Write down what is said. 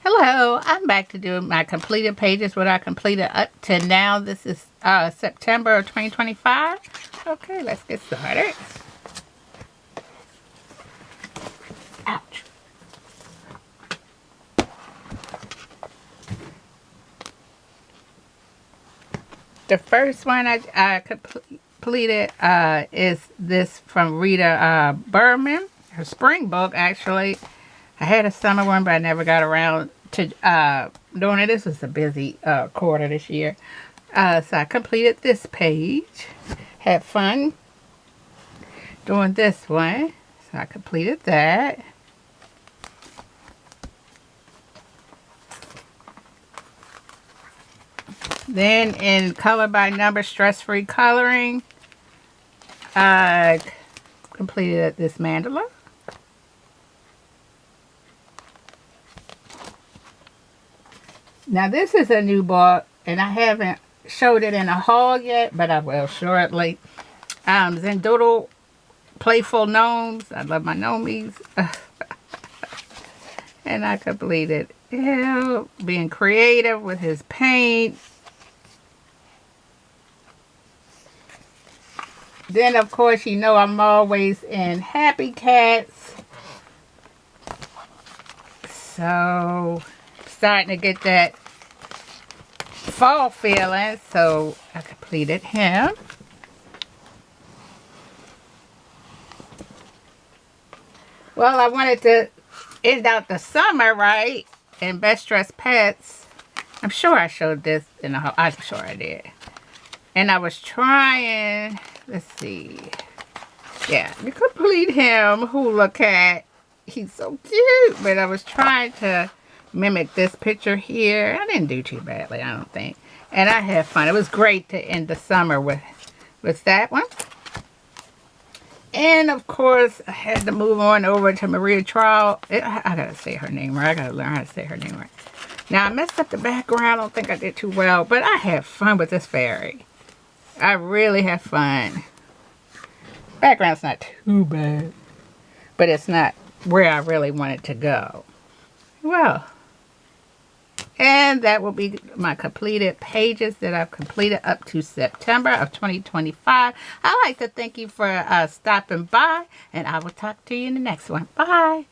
Hello, I'm back to do my completed pages, what I completed up to now. This is September of 2025. Okay, let's get started. Ouch. The first one I completed is this from Rita Berman, her spring book actually. I had a summer one, but I never got around to doing it. This was a busy quarter this year. So I completed this page. Had fun doing this one. So I completed that. Then in color by number stress-free coloring, I completed this mandala. Now this is a new book, and I haven't showed it in a haul yet, but I will shortly. Zendoodle Playful Gnomes. I love my gnomies. And I completed him being creative with his paint. Then, of course, you know I'm always in Happy Cats. So, starting to get that fall feeling. So, I completed him. Well, I wanted to end out the summer, right? And Best Dressed Pets. I'm sure I showed this in the whole. I'm sure I did. And I was trying. Let's see. Yeah, to complete him, Hula Cat. He's so cute. But I was trying to mimic this picture here. I didn't do too badly, I don't think. And I had fun. It was great to end the summer with that one. And, of course, I had to move on over to Maria Trolle. I got to say her name right. I got to learn how to say her name right. Now, I messed up the background. I don't think I did too well. But I had fun with this fairy. I really had fun. Background's not too bad. But it's not where I really wanted to go. Well. And that will be my completed pages that I've completed up to September of 2025. I'd like to thank you for stopping by. And I will talk to you in the next one. Bye.